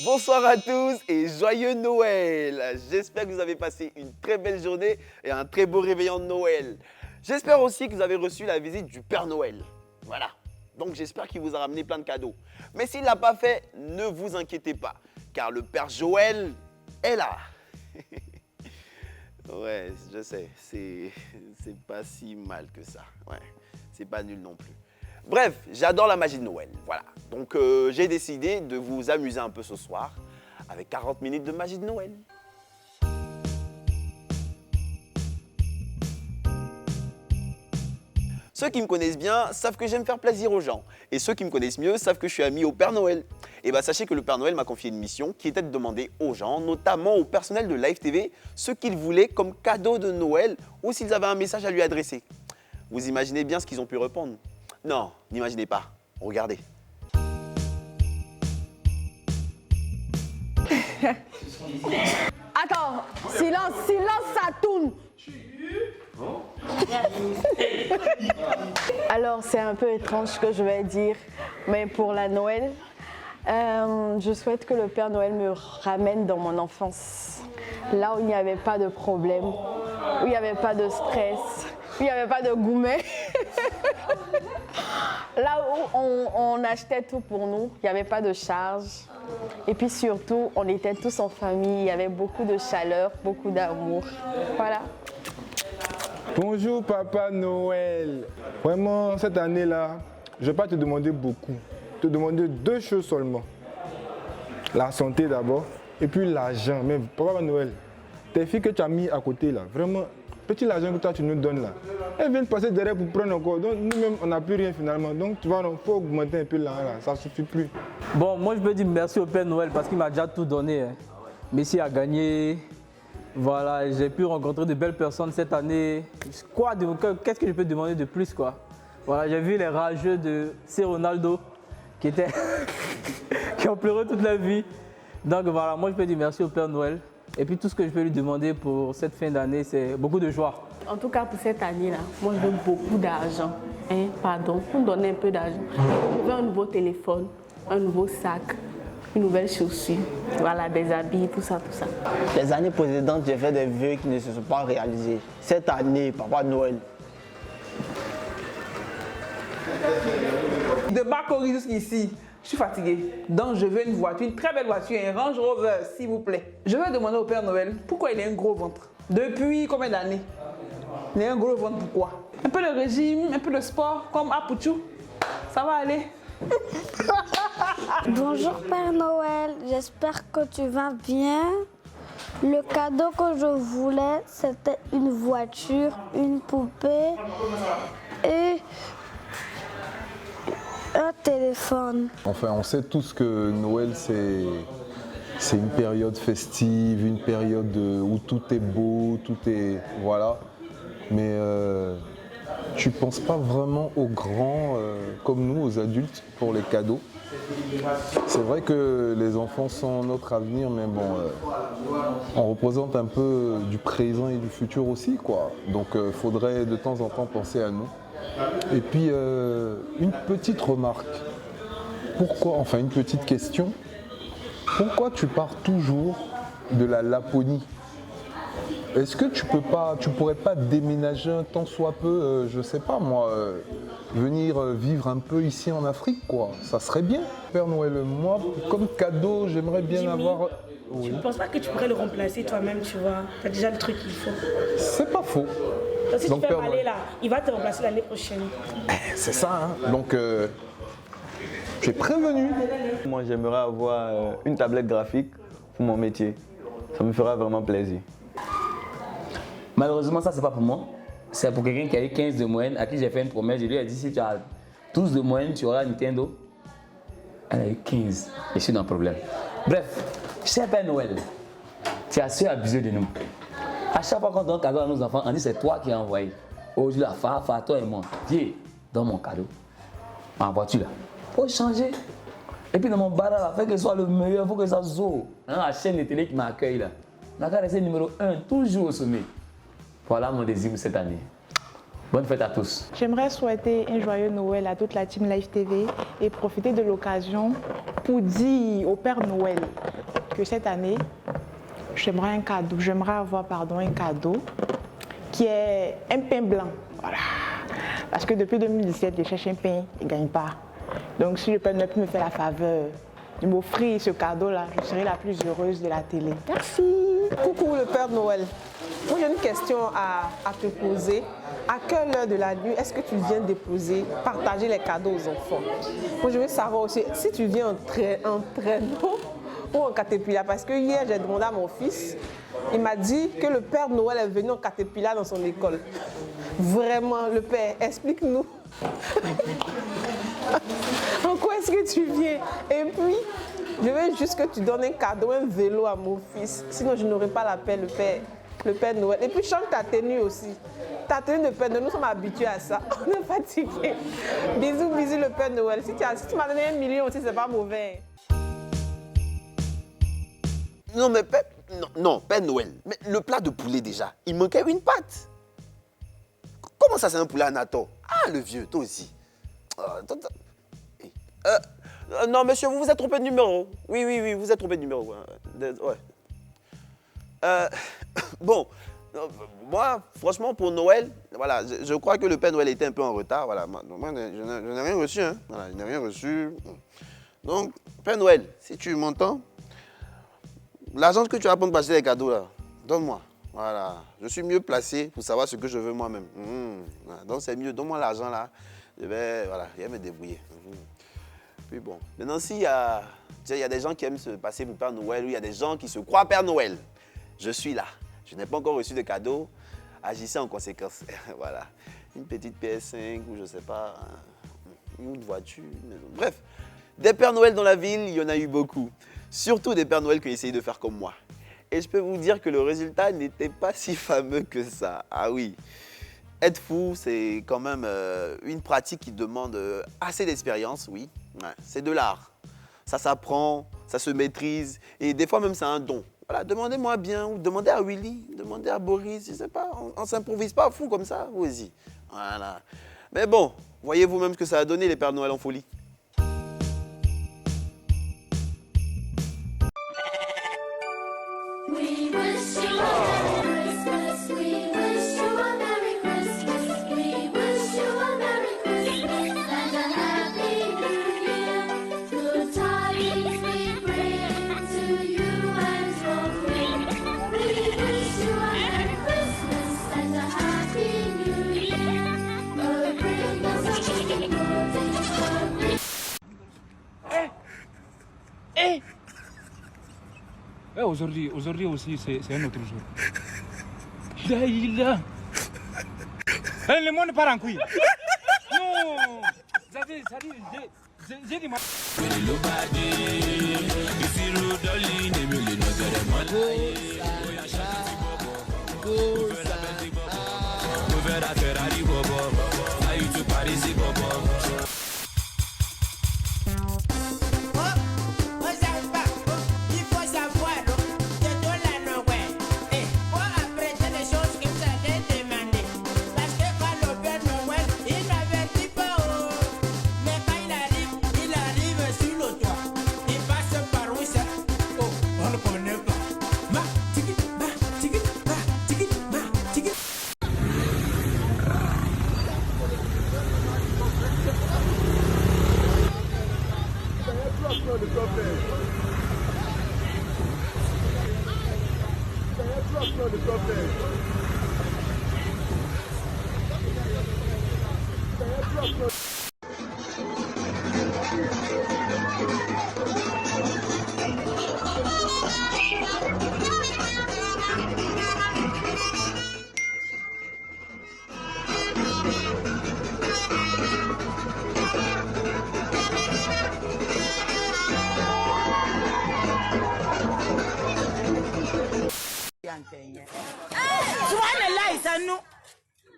Bonsoir à tous et joyeux Noël. J'espère que vous avez passé une très belle journée et un très beau réveillon de Noël. J'espère aussi que vous avez reçu la visite du Père Noël. Voilà. Donc j'espère qu'il vous a ramené plein de cadeaux. Mais s'il ne l'a pas fait, ne vous inquiétez pas, car le Père Joël est là. Ouais, je sais, c'est pas si mal que ça. Ouais, c'est pas nul non plus. Bref, j'adore la magie de Noël, voilà. Donc j'ai décidé de vous amuser un peu ce soir avec 40 minutes de magie de Noël. Ceux qui me connaissent bien savent que j'aime faire plaisir aux gens. Et ceux qui me connaissent mieux savent que je suis ami au Père Noël. Et bien sachez que le Père Noël m'a confié une mission qui était de demander aux gens, notamment au personnel de Live TV, ce qu'ils voulaient comme cadeau de Noël ou s'ils avaient un message à lui adresser. Vous imaginez bien ce qu'ils ont pu répondre? Non, n'imaginez pas. Regardez. Attends, silence, ça tourne. Alors, c'est un peu étrange ce que je vais dire, mais pour la Noël, je souhaite que le Père Noël me ramène dans mon enfance, là où il n'y avait pas de problème, où il n'y avait pas de stress, où il n'y avait pas de gourmet. Là où on achetait tout pour nous, il n'y avait pas de charge. Et puis surtout, on était tous en famille, il y avait beaucoup de chaleur, beaucoup d'amour. Voilà. Bonjour Papa Noël. Vraiment, cette année-là, je ne vais pas te demander beaucoup. Te demander deux choses seulement. La santé d'abord, et puis l'argent. Mais Papa Noël, tes filles que tu as mis à côté là, vraiment, petit l'argent que toi tu nous donnes là, elles viennent passer derrière pour prendre encore. Donc nous-mêmes, on n'a plus rien finalement. Donc tu vois, il faut augmenter un peu là, ça ne suffit plus. Bon, moi je veux dire merci au Père Noël parce qu'il m'a déjà tout donné. Hein. Messi a gagné. Voilà, j'ai pu rencontrer de belles personnes cette année. Qu'est-ce que je peux demander de plus quoi? Voilà, j'ai vu les rageux de C. Ronaldo qui ont pleuré toute leur vie. Donc voilà, moi je peux dire merci au Père Noël. Et puis tout ce que je peux lui demander pour cette fin d'année, c'est beaucoup de joie. En tout cas, pour cette année-là, moi je veux beaucoup d'argent. Pardon, pour me donner un peu d'argent. Je veux un nouveau téléphone, un nouveau sac, une nouvelle chaussure, voilà, des habits, tout ça. Les années précédentes, j'ai fait des vœux qui ne se sont pas réalisés. Cette année, Papa Noël. De Bakori jusqu'ici, je suis fatigué. Donc je veux une voiture, une très belle voiture, un Range Rover, s'il vous plaît. Je vais demander au Père Noël pourquoi il a un gros ventre. Depuis combien d'années? Il a un gros ventre, pourquoi? Un peu de régime, un peu de sport, comme Apuchou. Ça va aller. Bonjour Père Noël, j'espère que tu vas bien. Le cadeau que je voulais, c'était une voiture, une poupée et un téléphone. Enfin, on sait tous que Noël, c'est une période festive, une période où tout est beau, tout est... Voilà. Mais tu ne penses pas vraiment aux grands, comme nous, aux adultes, pour les cadeaux. C'est vrai que les enfants sont notre avenir, mais bon, on représente un peu du présent et du futur aussi, quoi. Donc, il faudrait de temps en temps penser à nous. Et puis, une petite remarque. Pourquoi, enfin une petite question. Pourquoi tu pars toujours de la Laponie? Est-ce que tu pourrais pas déménager un tant soit peu, je sais pas moi, venir vivre un peu ici en Afrique, quoi? Ça serait bien. Père Noël, moi, comme cadeau, j'aimerais bien avoir... Oui. Tu ne penses pas que tu pourrais le remplacer toi-même, tu vois? Tu as déjà le truc qu'il faut. C'est pas faux. Donc, si Donc, tu fais Père aller là, il va te remplacer l'année prochaine. C'est ça, hein. Donc, tu es prévenu. Moi, j'aimerais avoir une tablette graphique pour mon métier. Ça me fera vraiment plaisir. Malheureusement, ça, c'est pas pour moi. C'est pour quelqu'un qui a eu 15 de moyenne, à qui j'ai fait une promesse. Je lui ai dit, si tu as 12 de moyenne, tu auras un Nintendo. Elle a eu 15. Je suis dans le problème. Bref, cher Père Noël, tu as su abuser de nous. À chaque fois qu'on donne un cadeau à nos enfants, on dit c'est toi qui as envoyé. Aujourd'hui, la Fafa, toi et moi, viens, donne mon cadeau. En voiture là. Faut changer. Et puis dans mon bar là, fais que ce soit le meilleur, faut que ça soit. La chaîne de télé qui m'accueille là. La carte est numéro 1, toujours au sommet. Voilà mon désir pour cette année. Bonne fête à tous. J'aimerais souhaiter un joyeux Noël à toute la team Live TV et profiter de l'occasion pour dire au Père Noël que cette année, j'aimerais avoir un cadeau qui est un pain blanc. Voilà. Parce que depuis 2017, je cherche un pain, il ne gagne pas. Donc si le Père Noël peut me faire la faveur de m'offrir ce cadeau-là, je serai la plus heureuse de la télé. Merci. Coucou le Père Noël. Moi j'ai une question à te poser. À quelle heure de la nuit est-ce que tu viens partager les cadeaux aux enfants? Moi je veux savoir aussi si tu viens en traîneau ou en caterpillar. Parce que hier j'ai demandé à mon fils, il m'a dit que le Père Noël est venu en caterpillar dans son école. Vraiment, le Père, explique-nous. En quoi est-ce que tu viens? Et puis, je veux juste que tu donnes un cadeau, un vélo à mon fils. Sinon, je n'aurai pas l'appel, le Père Noël. Et puis, change ta tenue aussi. Ta tenue de Père Noël, nous sommes habitués à ça. On est fatigués. Bisous, bisous, le Père Noël. Si tu m'as donné 1 million aussi, c'est pas mauvais. Non, mais Père Noël. Mais le plat de poulet déjà, il manquait une patte. Comment ça, c'est un poulet anato? Ah, le vieux, toi aussi. Non, monsieur, vous vous êtes trompé de numéro. Oui, vous êtes trompé de numéro. Ouais. Bon, moi, franchement, pour Noël, voilà, je crois que le Père Noël était un peu en retard. Voilà, moi, je n'ai rien reçu. Hein. Voilà, je n'ai rien reçu. Donc, Père Noël, si tu m'entends, l'argent que tu vas prendre pour acheter les cadeaux, là, donne-moi. Voilà, je suis mieux placé pour savoir ce que je veux moi-même. Voilà. Donc c'est mieux, donne-moi l'argent là, je vais me débrouiller. Puis bon, maintenant s'il y a des gens qui aiment se passer pour Père Noël, ou il y a des gens qui se croient Père Noël, je suis là. Je n'ai pas encore reçu de cadeau, agissez en conséquence. Voilà, une petite PS5 ou je sais pas, une voiture, une maison. Bref, des Pères Noël dans la ville, il y en a eu beaucoup. Surtout des Pères Noël qui ont essayé de faire comme moi. Et je peux vous dire que le résultat n'était pas si fameux que ça. Ah oui, être fou, c'est quand même une pratique qui demande assez d'expérience, oui. Ouais, c'est de l'art. Ça s'apprend, ça se maîtrise et des fois même c'est un don. Voilà, demandez-moi bien, ou demandez à Willy, demandez à Boris, je sais pas, on ne s'improvise pas fou comme ça, vas-y. Voilà. Mais bon, voyez vous-même ce que ça a donné les Pères Noël en folie. Aujourd'hui aussi, c'est un autre jour. Daïla. Le monde part en couille. Non. J'ai dit moi.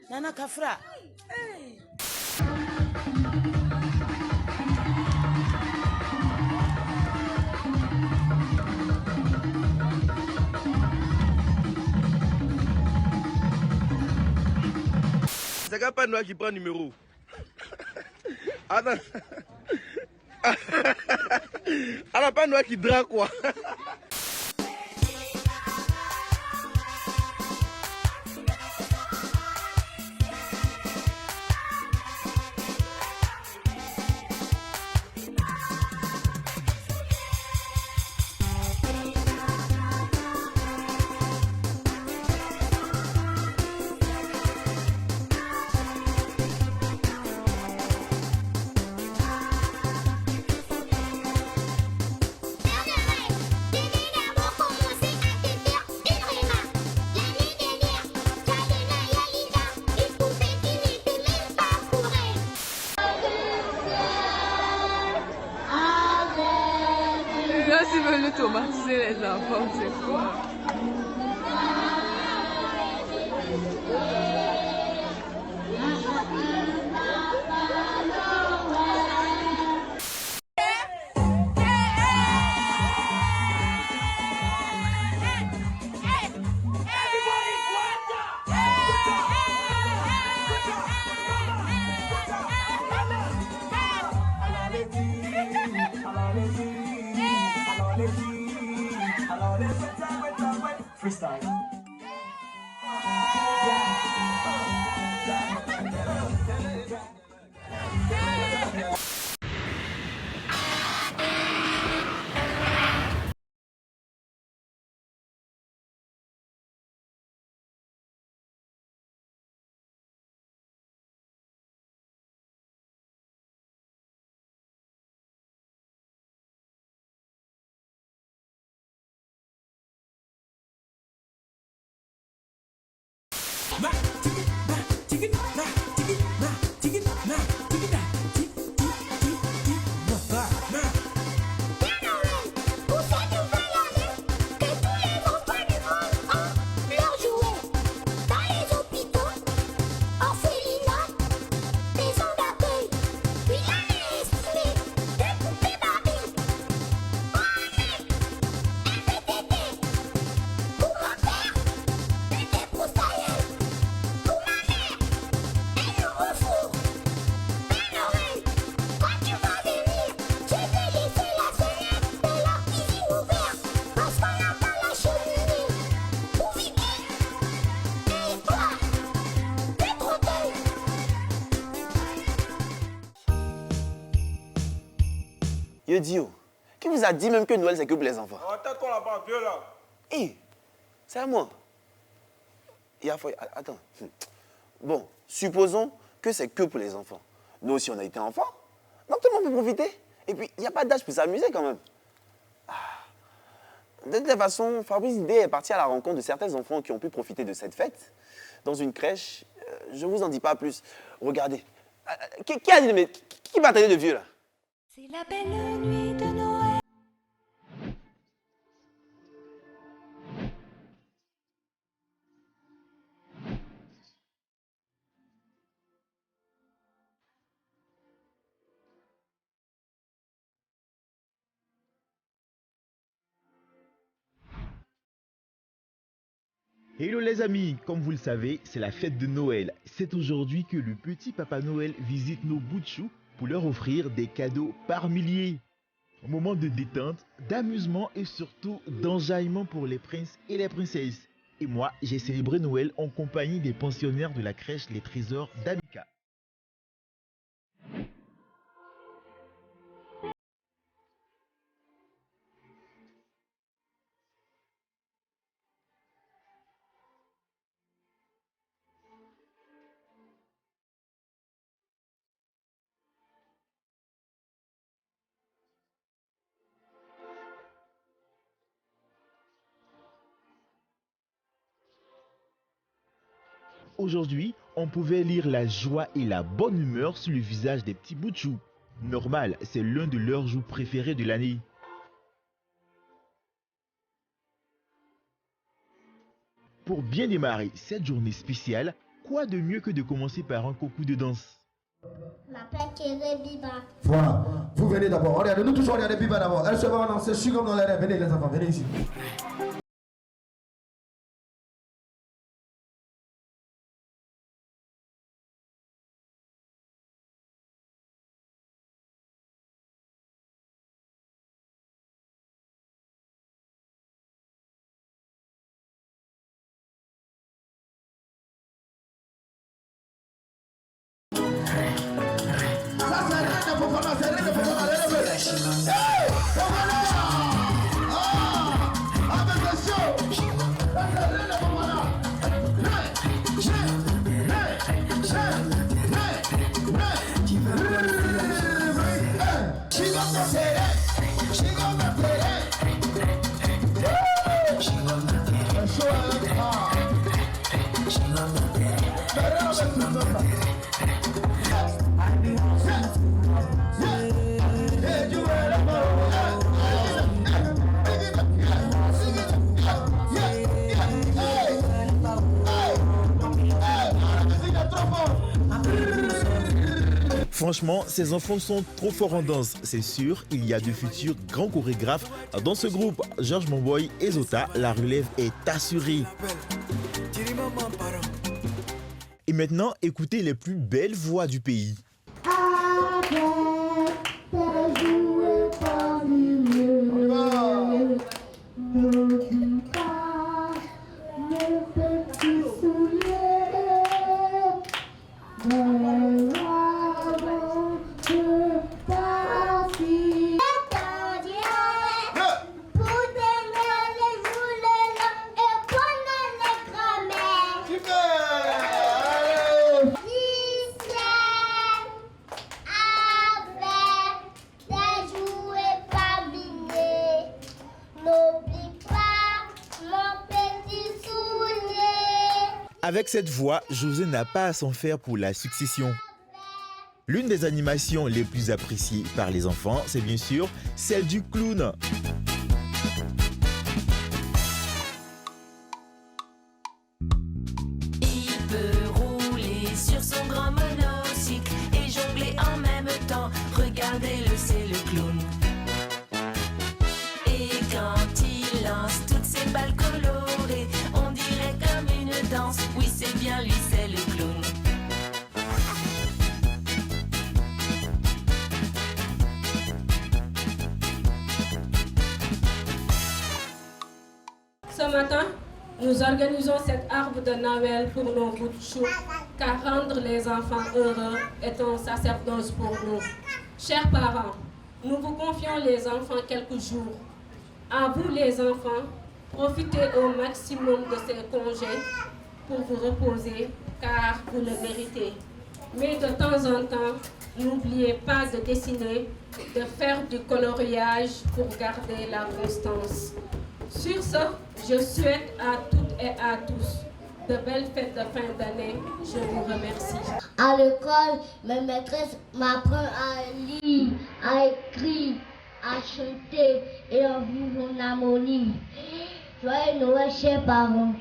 Nana Kafra. C'est pas Père Noël qui prend numéro. Attends. À la Père Noël qui drague quoi. Là, s'ils veulent automatiser les enfants, c'est quoi? Yo Dio, qui vous a dit même que Noël c'est que pour les enfants? Attends là-bas, vieux là. Hé, c'est à moi. Attends. Bon, supposons que c'est que pour les enfants. Nous aussi, on a été enfants. Donc tout le monde peut profiter. Et puis, il n'y a pas d'âge pour s'amuser quand même. De toute façon, Fabrice D est parti à la rencontre de certains enfants qui ont pu profiter de cette fête dans une crèche. Je ne vous en dis pas plus. Regardez. Qui a dit, mais qui va traiter de vieux là? C'est la belle nuit de Noël. Hello les amis, comme vous le savez, c'est la fête de Noël. C'est aujourd'hui que le petit Papa Noël visite nos bouts de chou pour leur offrir des cadeaux par milliers. Un moment de détente, d'amusement et surtout d'enjaillement pour les princes et les princesses. Et moi, j'ai célébré Noël en compagnie des pensionnaires de la crèche Les Trésors d'Amika. Aujourd'hui, on pouvait lire la joie et la bonne humeur sur le visage des petits bouts de chou. Normal, c'est l'un de leurs jours préférés de l'année. Pour bien démarrer cette journée spéciale, quoi de mieux que de commencer par un concours de danse? Voilà, vous venez d'abord. Regardez, nous toujours regarder Biba d'abord. Elle se va danser, je suis comme dans les rêves. Venez les enfants, venez ici. Franchement, ces enfants sont trop forts en danse, c'est sûr. Il y a de futurs grands chorégraphes dans ce groupe. Georges Monboy et Zota, la relève est assurée. Et maintenant, écoutez les plus belles voix du pays. Avec cette voix, José n'a pas à s'en faire pour la succession. L'une des animations les plus appréciées par les enfants, c'est bien sûr celle du clown. Il peut rouler sur son grand monocycle et jongler en même temps. Regardez-le, c'est le clown. Et quand il lance toutes ses balles colorées, on dirait comme une danse. Oui, c'est bien lui, c'est le clown. Ce matin, nous organisons cet arbre de Noël pour nos bouts de chou, car rendre les enfants heureux est un sacerdoce pour nous. Chers parents, nous vous confions les enfants quelques jours. À vous les enfants, profitez au maximum de ces congés pour vous reposer, car vous le méritez. Mais de temps en temps, n'oubliez pas de dessiner, de faire du coloriage pour garder la constance. Sur ce, je souhaite à toutes et à tous de belles fêtes de fin d'année. Je vous remercie. À l'école, mes maîtresses m'apprennent à lire, à écrire, à chanter et à vivre en harmonie. Joyeux Noël, chers parents.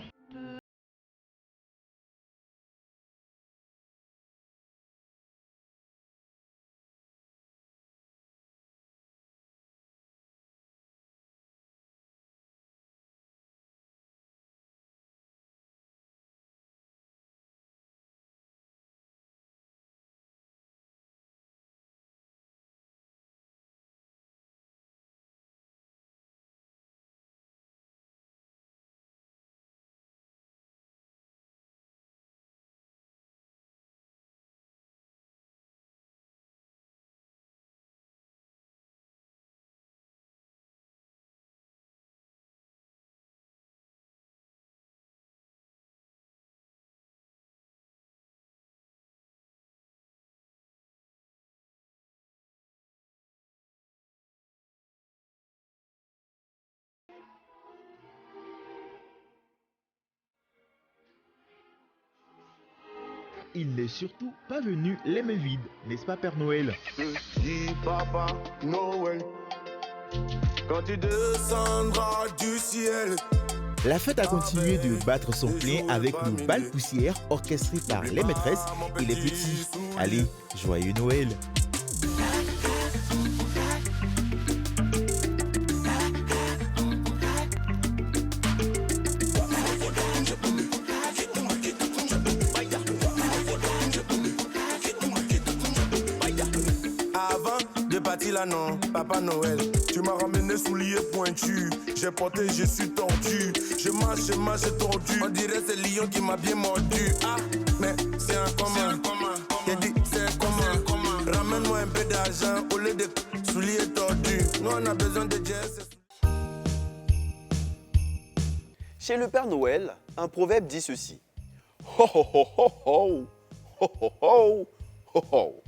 Il n'est surtout pas venu les mains vides, n'est-ce pas Père Noël? Dis Papa Noël, quand tu descendras du ciel. La fête a continué de battre son plein avec le bal poussière orchestré par les maîtresses et les petits. Allez, joyeux Noël! Là non, Papa Noël, tu m'as ramené souliers pointus. J'ai porté, je suis tordu. Je marche, j'ai tordu. On dirait c'est lion qui m'a bien mordu. Ah, mais c'est un commun. J'ai dit c'est un commun. Ramène-moi un peu d'argent au lieu de souliers tordus. Nous on a besoin de jazz. Chez le Père Noël, un proverbe dit ceci. Ho ho ho ho ho, ho ho ho ho ho.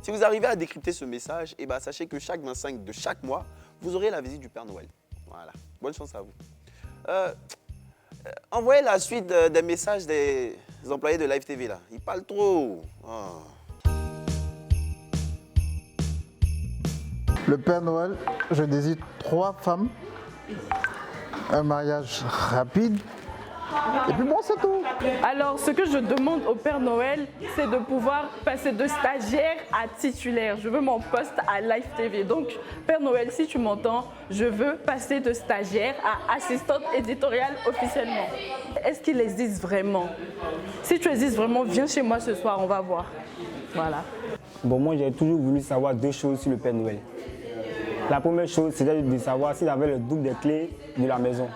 Si vous arrivez à décrypter ce message, eh ben, sachez que chaque 25 de chaque mois, vous aurez la visite du Père Noël. Voilà, bonne chance à vous. Envoyez la suite des messages des employés de Live TV là. Ils parlent trop. Oh. Le Père Noël, je désire 3 femmes, un mariage rapide Et puis bon, c'est tout. Alors, ce que je demande au Père Noël, c'est de pouvoir passer de stagiaire à titulaire. Je veux mon poste à Live TV. Donc, Père Noël, si tu m'entends, je veux passer de stagiaire à assistante éditoriale officiellement. Est-ce qu'il existe vraiment? Si tu existes vraiment, viens chez moi ce soir, on va voir. Voilà. Bon, moi, j'ai toujours voulu savoir deux choses sur le Père Noël. La première chose, c'était de savoir s'il avait le double des clés de la maison.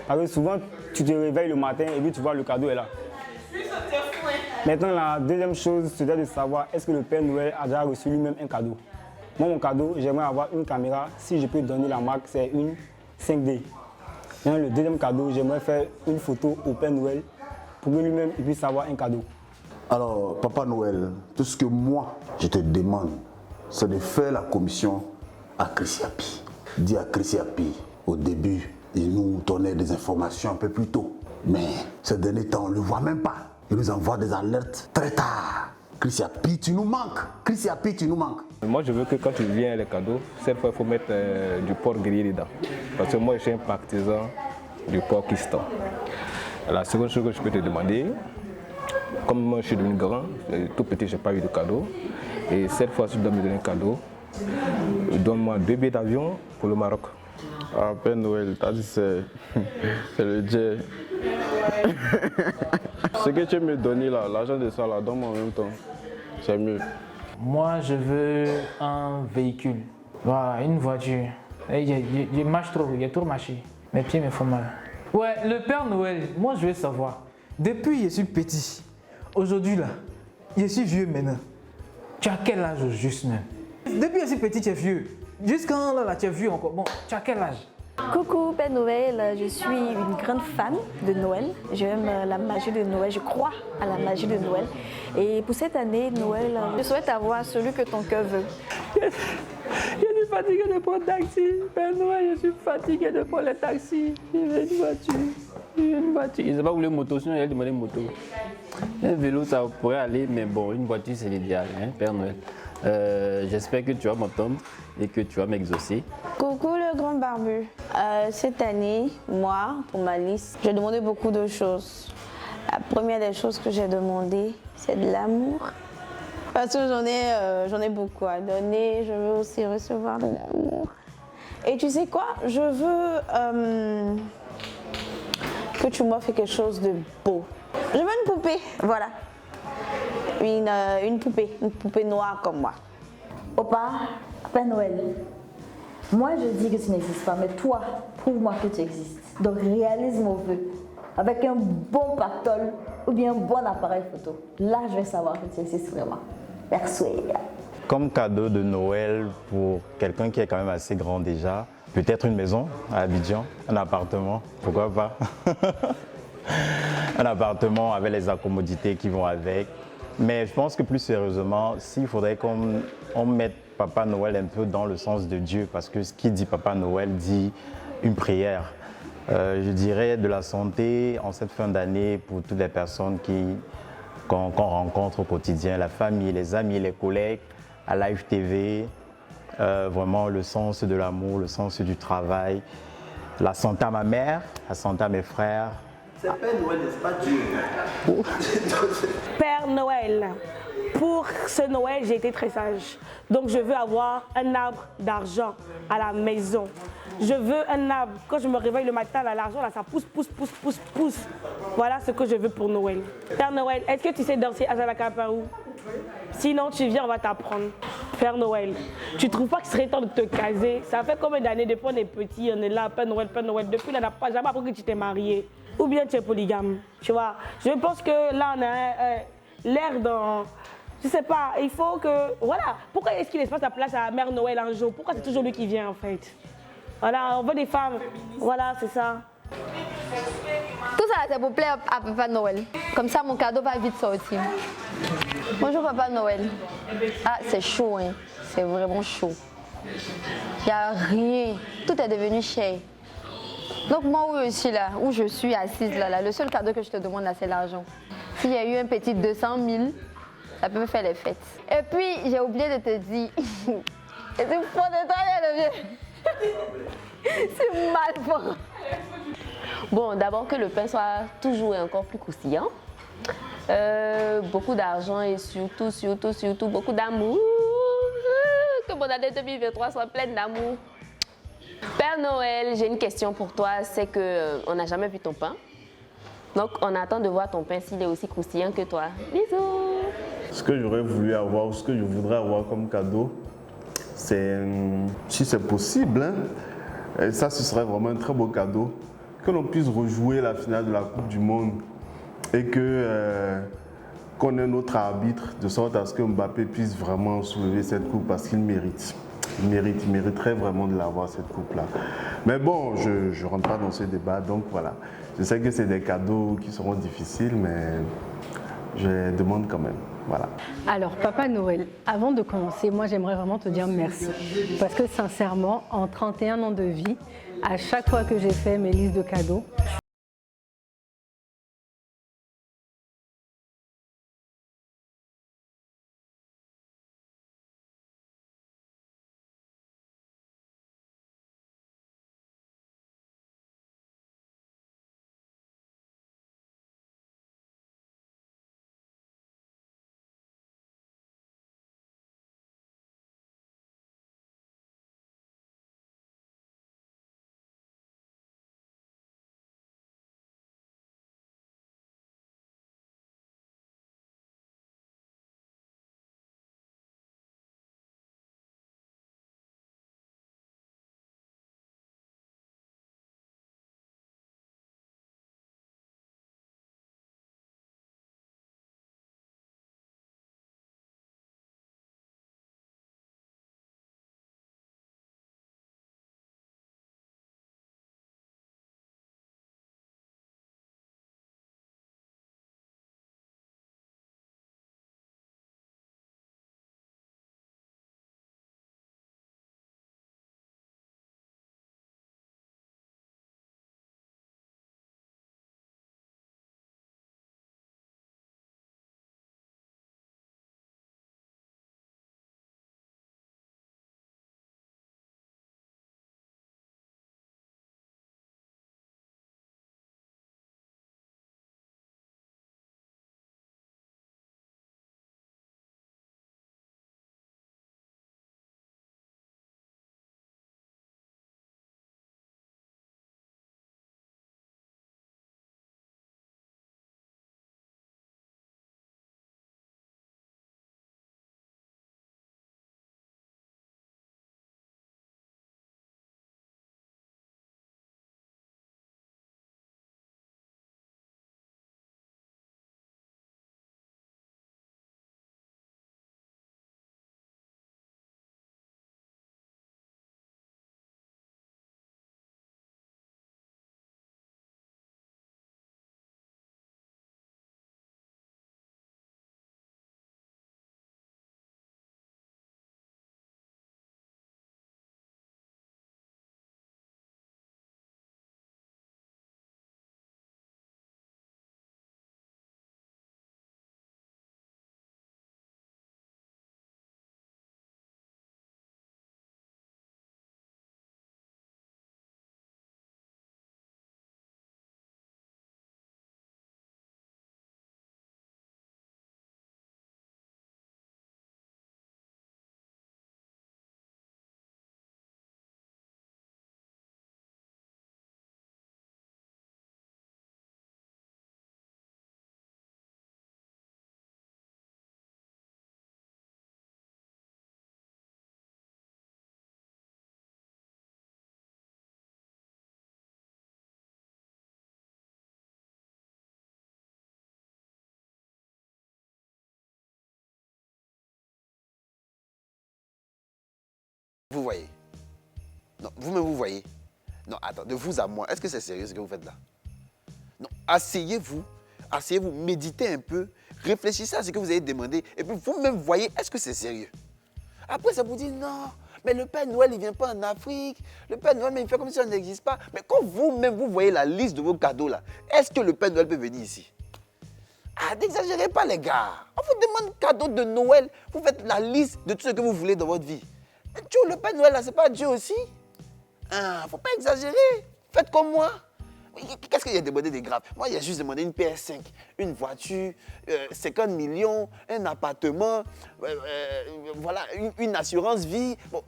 Parce que souvent, tu te réveilles le matin et puis tu vois le cadeau est là. Maintenant, la deuxième chose, c'était de savoir est-ce que le Père Noël a déjà reçu lui-même un cadeau. Moi, mon cadeau, j'aimerais avoir une caméra. Si je peux donner la marque, c'est une 5D. Maintenant, le deuxième cadeau, j'aimerais faire une photo au Père Noël pour que lui-même puisse avoir un cadeau. Alors, Papa Noël, tout ce que moi, je te demande, c'est de faire la commission à Chrissy-Happy. Dis à Chrissy-Happy, au début, il nous donnait des informations un peu plus tôt. Mais ces derniers temps, on ne le voit même pas. Il nous envoie des alertes très tard. Chrissy-Happy, tu nous manques. Chrissy-Happy, tu nous manques. Moi, je veux que quand tu viens les cadeaux, cette fois, il faut mettre du porc grillé dedans. Parce que moi, je suis un partisan du porc qui se tend. La seconde chose que je peux te demander, comme moi, je suis devenu grand, tout petit, je n'ai pas eu de cadeau. Et cette fois, si tu dois me donner un cadeau, donne-moi 2 billets d'avion pour le Maroc. Ah, Père Noël, t'as dit c'est le jet. Ce que tu veux me donner là, l'argent de ça là, donne-moi en même temps. C'est mieux. Moi, je veux un véhicule. Voilà, une voiture. Je marche trop, il y a trop marché. Mes pieds me font mal. Ouais, le Père Noël, moi je veux savoir. Depuis je suis petit, aujourd'hui là, je suis vieux maintenant. Tu as quel âge juste même? Depuis je suis petit, tu es vieux. Jusqu'à là, tu es vieux encore. Bon, tu as quel âge? Coucou Père Noël, je suis une grande fan de Noël. J'aime la magie de Noël, je crois à la magie de Noël. Et pour cette année, Noël, je souhaite avoir celui que ton cœur veut. Je suis fatigué de prendre taxi. Père Noël, je suis fatigué de prendre les taxis. Je veux une voiture. Je veux une voiture. Je ne sais pas où les motos, sinon il a demandé une moto. Un vélo, ça pourrait aller, mais bon, une voiture, c'est l'idéal, hein, Père Noël. J'espère que tu vas m'entendre et que tu vas m'exaucer. Coucou le grand barbu. Cette année, moi, pour ma liste, j'ai demandé beaucoup de choses. La première des choses que j'ai demandé, c'est de l'amour. Parce que j'en ai beaucoup à donner, je veux aussi recevoir de l'amour. Et tu sais quoi? Je veux que tu m'offres quelque chose de beau. Je veux une poupée, voilà. Une poupée noire comme moi. Opa, Père Noël, moi je dis que tu n'existes pas, mais toi, prouve-moi que tu existes. Donc réalise mon vœu avec un bon pactole ou bien un bon appareil photo. Là, je vais savoir que tu existes vraiment. Persuade. Comme cadeau de Noël pour quelqu'un qui est quand même assez grand déjà, peut-être une maison à Abidjan, un appartement, pourquoi pas. Un appartement avec les commodités qui vont avec. Mais je pense que plus sérieusement, s'il faudrait qu'on mette Papa Noël un peu dans le sens de Dieu, parce que ce qui dit Papa Noël dit une prière. Je dirais de la santé en cette fin d'année pour toutes les personnes qu'on rencontre au quotidien, la famille, les amis, les collègues, à Live TV, vraiment le sens de l'amour, le sens du travail, la santé à ma mère, la santé à mes frères. C'est Père Noël, n'est-ce pas Dieu? Père Noël, pour ce Noël, j'ai été très sage. Donc je veux avoir un arbre d'argent à la maison. Je veux un arbre. Quand je me réveille le matin, l'argent, là, ça pousse, pousse, pousse, pousse, pousse. Voilà ce que je veux pour Noël. Père Noël, est-ce que tu sais danser Azala Kapaou? Sinon, tu viens, on va t'apprendre. Père Noël, tu trouves pas que ce serait temps de te caser? Ça fait combien d'années depuis on est petit, on est là, Père Noël, Père Noël. Depuis, on n'a pas jamais appris que tu t'es marié. Ou bien tu es polygame, tu vois. Je pense que là, on a l'air dans... Je sais pas, il faut que... Voilà, pourquoi est-ce qu'il laisse pas sa place à Mère Noël un jour? Pourquoi c'est toujours lui qui vient, en fait? Voilà, on veut des femmes. Voilà, c'est ça. Tout ça, c'est pour plaire à Papa Noël. Comme ça, mon cadeau va vite sortir. Bonjour Papa Noël. Ah, c'est chaud, hein. C'est vraiment chaud. Il n'y a rien. Tout est devenu cher. Donc moi où je suis assise là, le seul cadeau que je te demande là, c'est l'argent. S'il y a eu un petit 200 000, ça peut me faire les fêtes. Et puis, j'ai oublié de te dire, c'est faux de toi, le vieux. C'est mal fort. Bon, d'abord que le pain soit toujours et encore plus croustillant. Beaucoup d'argent et surtout beaucoup d'amour. Que mon année 2023 soit pleine d'amour. Père Noël, j'ai une question pour toi. C'est qu'on n'a jamais vu ton pain. Donc, on attend de voir ton pain s'il est aussi croustillant que toi. Bisous. Ce que j'aurais voulu avoir, ou ce que je voudrais avoir comme cadeau, c'est, si c'est possible, hein, et ça ce serait vraiment un très beau cadeau, que l'on puisse rejouer la finale de la Coupe du Monde et qu'on ait notre arbitre de sorte à ce que Mbappé puisse vraiment soulever cette coupe parce qu'il mérite. Il mériterait vraiment de l'avoir cette coupe-là. Mais bon, je ne rentre pas dans ce débat, donc voilà. Je sais que c'est des cadeaux qui seront difficiles, mais je demande quand même. Voilà. Alors, Papa Noël, avant de commencer, moi j'aimerais vraiment te dire merci. Parce que sincèrement, en 31 ans de vie, à chaque fois que j'ai fait mes listes de cadeaux, Vous voyez? Non, vous-même vous voyez? Non, attends, de vous à moi, est-ce que c'est sérieux ce que vous faites là? Non, asseyez-vous, méditez un peu, réfléchissez à ce que vous avez demandé, et puis vous-même voyez, est-ce que c'est sérieux? Après, ça vous dit non, mais le Père Noël, il ne vient pas en Afrique, le Père Noël, mais il fait comme si ça n'existe pas. Mais quand vous-même, vous voyez la liste de vos cadeaux là, est-ce que le Père Noël peut venir ici? Ah, n'exagérez pas les gars, on vous demande cadeau de Noël, vous faites la liste de tout ce que vous voulez dans votre vie. Dieu, le Père Noël, là, c'est pas Dieu aussi? Ah, faut pas exagérer. Faites comme moi. Qu'est-ce qu'il y a demandé de grave? Moi, il y a juste demandé une PS5, une voiture, 50 millions, un appartement, voilà, une assurance vie. Bon,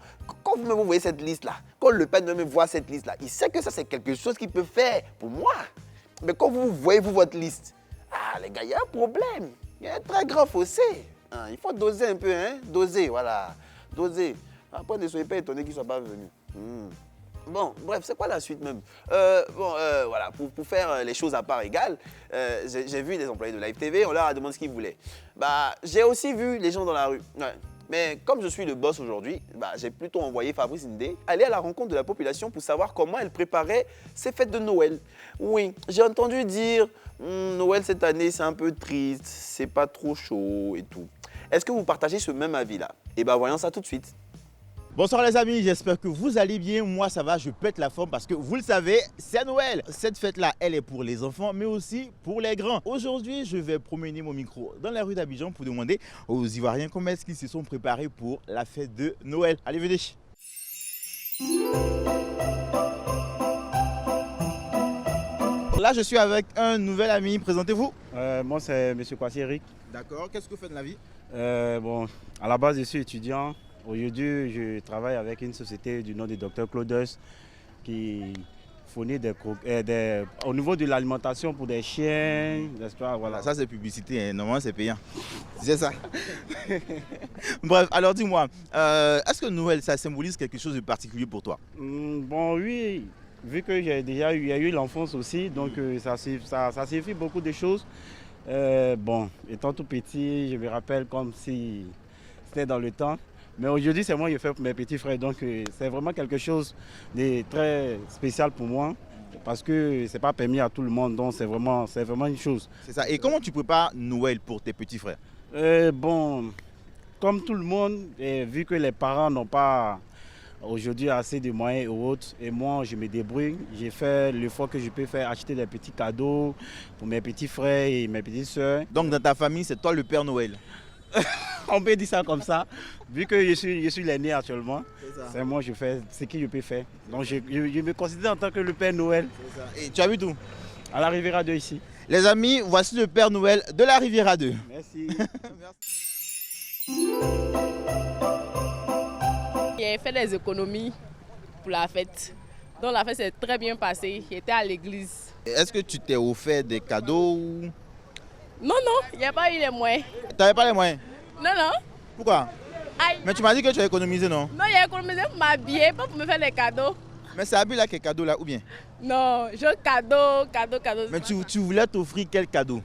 quand vous voyez cette liste-là, quand le Père Noël me voit cette liste-là, il sait que ça, c'est quelque chose qu'il peut faire pour moi. Mais quand vous voyez votre liste, les gars, il y a un problème. Il y a un très grand fossé. Hein, il faut doser un peu, hein? Doser, voilà. Doser. Après, ne soyez pas étonnés qu'ils ne soient pas venus. Bon, bref, c'est quoi la suite même? Voilà, pour faire les choses à part égale, j'ai vu des employés de Live TV, on leur a demandé ce qu'ils voulaient. J'ai aussi vu les gens dans la rue. Ouais. Mais comme je suis le boss aujourd'hui, j'ai plutôt envoyé Fabrice Ndé aller à la rencontre de la population pour savoir comment elle préparait ses fêtes de Noël. Oui, j'ai entendu dire Noël cette année c'est un peu triste, c'est pas trop chaud et tout. Est-ce que vous partagez ce même avis-là? Eh bien, voyons ça tout de suite. Bonsoir les amis, j'espère que vous allez bien. Moi ça va, je pète la forme parce que vous le savez, c'est Noël. Cette fête-là, elle est pour les enfants mais aussi pour les grands. Aujourd'hui, je vais promener mon micro dans la rue d'Abidjan pour demander aux Ivoiriens comment est-ce qu'ils se sont préparés pour la fête de Noël. Allez, venez. Là, je suis avec un nouvel ami. Présentez-vous. Moi, c'est M. Kwasi Eric. D'accord. Qu'est-ce que vous faites de la vie? Bon, à la base, je suis étudiant. Aujourd'hui, je travaille avec une société du nom de Dr Claudeus qui fournit au niveau de l'alimentation pour des chiens, voilà. Ça, c'est publicité, hein. Normalement, c'est payant. C'est ça. Bref, alors dis-moi, est-ce que Noël, ça symbolise quelque chose de particulier pour toi? Bon, oui. Vu que il y a eu l'enfance aussi, donc ça signifie beaucoup de choses. Bon, étant tout petit, je me rappelle comme si c'était dans le temps. Mais aujourd'hui, c'est moi qui ai fait pour mes petits frères. Donc, c'est vraiment quelque chose de très spécial pour moi. Parce que ce n'est pas permis à tout le monde. Donc, c'est vraiment une chose. C'est ça. Et comment tu prépares Noël pour tes petits frères? Bon, comme tout le monde, vu que les parents n'ont pas aujourd'hui assez de moyens et autres, et moi, je me débrouille. J'ai fait l'effort que je peux faire, acheter des petits cadeaux pour mes petits frères et mes petites sœurs. Donc, dans ta famille, c'est toi le Père Noël? On peut dire ça comme ça. Vu que je suis l'aîné actuellement, c'est moi je fais ce que je peux faire. Donc je me considère en tant que le Père Noël. Et tu as vu tout? À la Riviera 2 ici. Les amis, voici le Père Noël de la Riviera 2. Merci. J'ai fait des économies pour la fête. Donc la fête s'est très bien passée. J'étais à l'église. Est-ce que tu t'es offert des cadeaux? Non, il n'y a pas eu les moyens. Tu n'avais pas les moyens? Non. Pourquoi? Aïe. Mais tu m'as dit que tu as économisé, non? Non, j'ai économisé pour m'habiller, pas pour me faire des cadeaux. Mais c'est Abby là qui est cadeau là, ou bien? Non, je cadeau. Mais tu voulais t'offrir quel cadeau?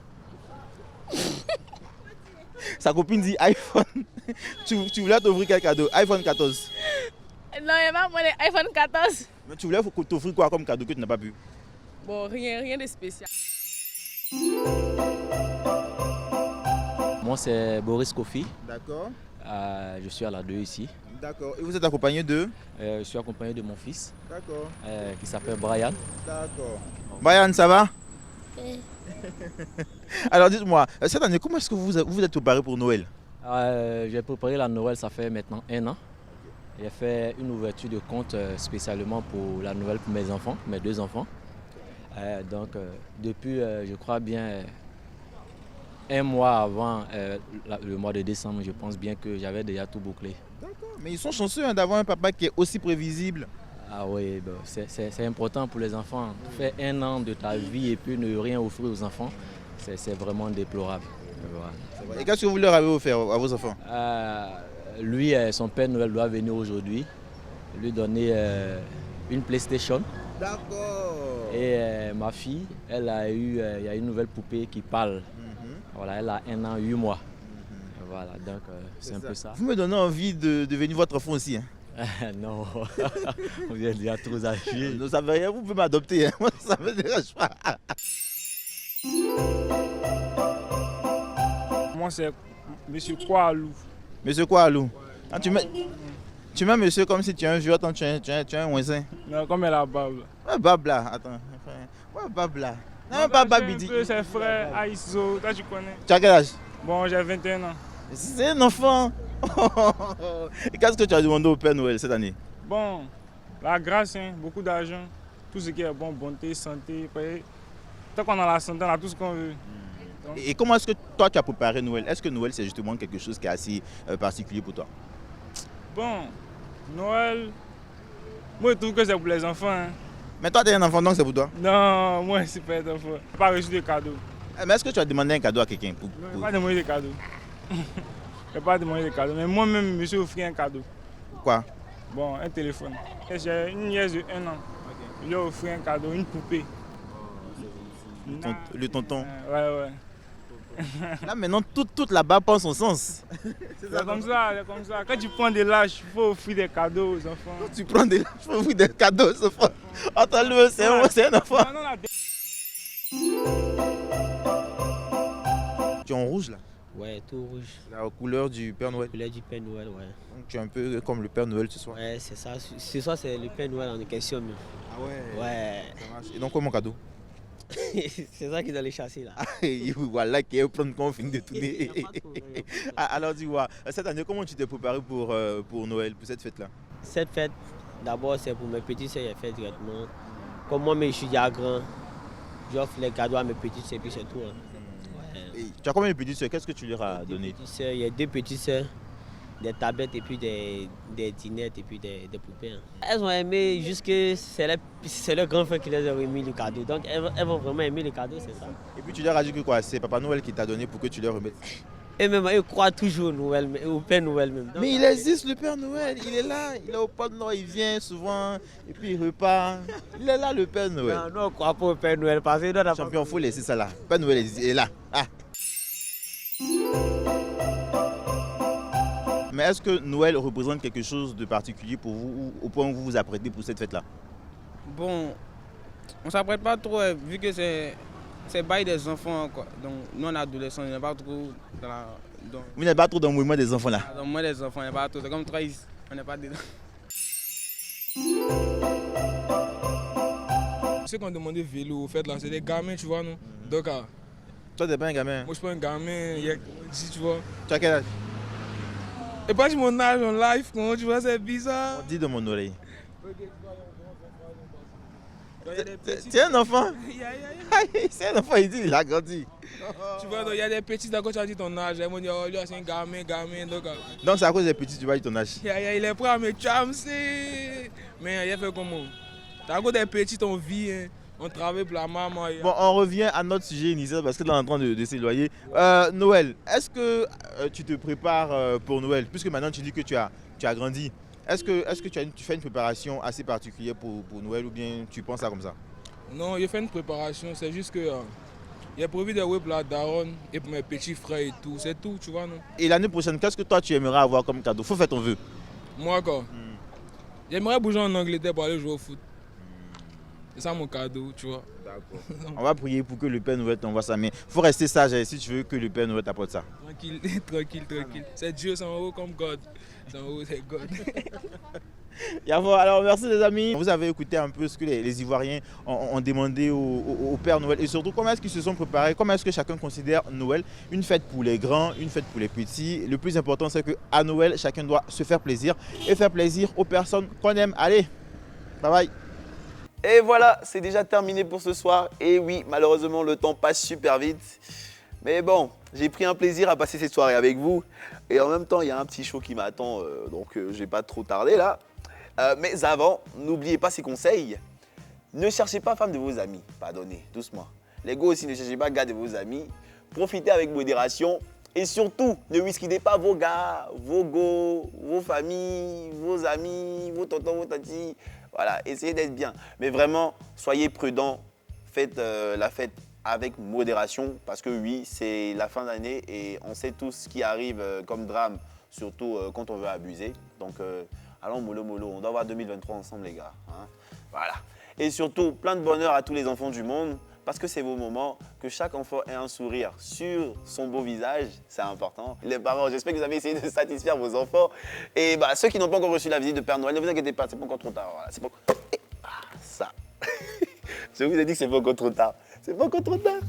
Sa copine dit iPhone. tu voulais t'offrir quel cadeau? iPhone 14. Non, il n'y a pas moyen iPhone 14. Mais tu voulais t'offrir quoi comme cadeau que tu n'as pas pu? Bon, rien de spécial. Moi, c'est Boris Kofi. D'accord. Je suis à la 2 ici. D'accord. Et vous êtes accompagné de? Je suis accompagné de mon fils. D'accord. Qui s'appelle Brian. D'accord. Brian, ça va? Oui. Alors dites-moi, cette année, comment est-ce que vous êtes préparé pour Noël? J'ai préparé la Noël, ça fait maintenant 1 an. J'ai fait une ouverture de compte spécialement pour la Noël pour mes enfants, mes 2 enfants. Donc depuis, je crois bien, 1 mois avant le mois de décembre, je pense bien que j'avais déjà tout bouclé. D'accord, mais ils sont chanceux d'avoir un papa qui est aussi prévisible. Ah oui, ben, c'est important pour les enfants. Faire 1 an de ta vie et puis ne rien offrir aux enfants, c'est vraiment déplorable. Voilà. Et qu'est-ce que vous leur avez offert à vos enfants? Lui, son père Noël doit venir aujourd'hui, lui donner une PlayStation. D'accord. Et ma fille, elle a eu il y a une nouvelle poupée qui parle. Voilà, elle a 1 an, 8 mois. Voilà, donc c'est un peu ça. Vous me donnez envie de devenir votre enfant aussi. Hein? Non, vous êtes déjà trop âgé. Non, ça veut rien, vous pouvez m'adopter. Hein? Moi, ça me dérange pas. Moi, c'est M. Koualou. Monsieur Koualou. Ah, tu mets monsieur comme si tu es un vieux, attends, tu es un ouinsin. Non, comme elle a Bab. Ouais, Bab là, attends. Ouais, Bab là. Non, pas Babidi. C'est frère Aïsso, toi tu connais. Tu as quel âge? Bon, j'ai 21 ans. C'est un enfant. Et qu'est-ce que tu as demandé au Père Noël cette année? Bon, la grâce, hein, beaucoup d'argent. tout ce qui est bon, bonté, santé. Tant qu'on a la santé, on a tout ce qu'on veut. Et comment est-ce que toi, tu as préparé Noël? Est-ce que Noël, c'est justement quelque chose qui est assez particulier pour toi? Bon, Noël, moi, je trouve que c'est pour les enfants. Hein. Mais toi, tu es un enfant, donc c'est pour toi? Non, moi, c'est pas un enfant. Je n'ai pas reçu de cadeau. Mais est-ce que tu as demandé un cadeau à quelqu'un? Non, je n'ai pas demandé de cadeau. Je n'ai pas demandé de cadeau. Mais moi-même, je me suis offert un cadeau. Quoi? Bon, un téléphone. J'ai une nièce de 1 an. Je lui ai offert un cadeau, une poupée. Le tonton? Ouais. Là, maintenant, toute la barre prend son sens. C'est comme ça, c'est comme ça. Quand tu prends de l'âge, il faut offrir des cadeaux aux enfants. Quand tu prends de l'âge, il faut offrir des cadeaux aux enfants. Attends-le, c'est un enfant. Tu es en rouge, là? Ouais, tout rouge. La couleur du Père Noël? La couleur du Père Noël, ouais. Donc tu es un peu comme le Père Noël ce soir? Ouais, c'est ça. Ce soir, c'est le Père Noël en question. Mais... Ah ouais? Ouais. Ça marche. Et donc, quoi mon cadeau? C'est ça qu'ils allaient chasser là. Voilà, qui est prendre qu'on finit de tourner. Alors dis-moi, cette année, comment tu t'es préparé pour Noël, pour cette fête-là? Cette fête, d'abord, c'est pour mes petites sœurs, j'ai fait directement. Comme moi, mais je suis déjà grand, j'offre les cadeaux à mes petites sœurs, puis c'est tout. Hein. Ouais. Tu as combien de petites sœurs? Qu'est-ce que tu leur as donné? Il y a 2 petites sœurs, des tablettes et puis des dinettes et puis des poupées. Hein. Elles ont aimé jusque c'est le grand frère qui les a remis le cadeau. Donc elles vont vraiment aimer le cadeau, c'est ça. Et puis tu leur as dit que quoi? C'est Papa Noël qui t'a donné pour que tu leur remettes? Et même ils croient toujours au Père Noël même. Donc, mais il existe le Père Noël, il est là, il est au Pôle Nord, il vient souvent et puis il repart. Il est là le Père Noël. Non, nous on ne croit pas au Père Noël parce que champion, il faut laisser ça là. Père Noël est là. Ah. Mais est-ce que Noël représente quelque chose de particulier pour vous au point où vous vous apprêtez pour cette fête-là? Bon, on ne s'apprête pas trop vu que c'est bail des enfants. Quoi. Donc nous, on est adolescents, on n'est pas trop dans la... Vous n'êtes pas trop dans le mouvement des enfants là? Dans le mouvement des enfants, on n'est pas trop. C'est comme toi, on n'est pas dedans. Ceux qui ont demandé vélo, au fait là, c'est des gamins, tu vois, non? Donc, toi, t'es pas un gamin? Moi, je suis pas un gamin, tu vois. Tu as quel âge? Et pas dire mon âge en live, comment tu vois, c'est bizarre. Dis dans mon oreille. Tu es un enfant? C'est un enfant, il dit il a grandi. Tu vois, il y a des petits, d'accord, tu as dit ton âge. Ils m'ont dit, oh, lui, c'est un gamin. Donc c'est à cause des petits, tu vas dire ton âge? Il est prêt à me chamser. Mais il a fait comment? C'est à cause des petits, on vit, hein. On travaille pour la maman. Bon, on revient à notre sujet initial parce que là on est en train de s'éloigner. Noël, est-ce que tu te prépares pour Noël? Puisque maintenant tu dis que tu as grandi. Est-ce que tu fais une préparation assez particulière pour Noël ou bien tu penses ça comme ça? Non, j'ai fait une préparation. C'est juste que j'ai prévu des web pour la daronne et pour mes petits frères et tout. C'est tout, tu vois, non? Et l'année prochaine, qu'est-ce que toi tu aimerais avoir comme cadeau? Faut faire ton vœu. Moi, quoi? J'aimerais bouger en Angleterre pour aller jouer au foot. C'est ça mon cadeau, tu vois. D'accord. On va prier pour que le Père Noël t'envoie ça. Mais il faut rester sage si tu veux que le Père Noël t'apporte ça. Tranquille, tranquille. C'est Dieu, c'est en haut comme God. C'est en haut, c'est God. Alors merci les amis. Vous avez écouté un peu ce que les Ivoiriens ont demandé au Père Noël. Et surtout comment est-ce qu'ils se sont préparés, comment est-ce que chacun considère Noël. Une fête pour les grands, une fête pour les petits. Le plus important c'est qu'à Noël, chacun doit se faire plaisir et faire plaisir aux personnes qu'on aime. Allez, bye bye. Et voilà, c'est déjà terminé pour ce soir. Et oui, malheureusement, le temps passe super vite. Mais bon, j'ai pris un plaisir à passer cette soirée avec vous. Et en même temps, il y a un petit show qui m'attend, donc je vais pas trop tarder là. Mais avant, n'oubliez pas ces conseils. Ne cherchez pas femme de vos amis. Pardonnez, doucement. Les gars aussi, ne cherchez pas gars de vos amis. Profitez avec modération. Et surtout, ne risquez pas vos gars, vos go, vos familles, vos amis, vos tontons, vos tantis. Voilà, essayez d'être bien. Mais vraiment, soyez prudents. Faites la fête avec modération. Parce que oui, c'est la fin d'année et on sait tous ce qui arrive comme drame. Surtout quand on veut abuser. Donc, allons mollo. On doit voir 2023 ensemble, les gars. Hein, voilà. Et surtout, plein de bonheur à tous les enfants du monde. Parce que c'est vos moments, que chaque enfant ait un sourire sur son beau visage, c'est important. Les parents, j'espère que vous avez essayé de satisfaire vos enfants. Et ceux qui n'ont pas encore reçu la visite de Père Noël, ne vous inquiétez pas, c'est pas encore trop tard. Voilà, c'est pas... ça. Je vous ai dit que c'est pas encore trop tard. C'est pas encore trop tard.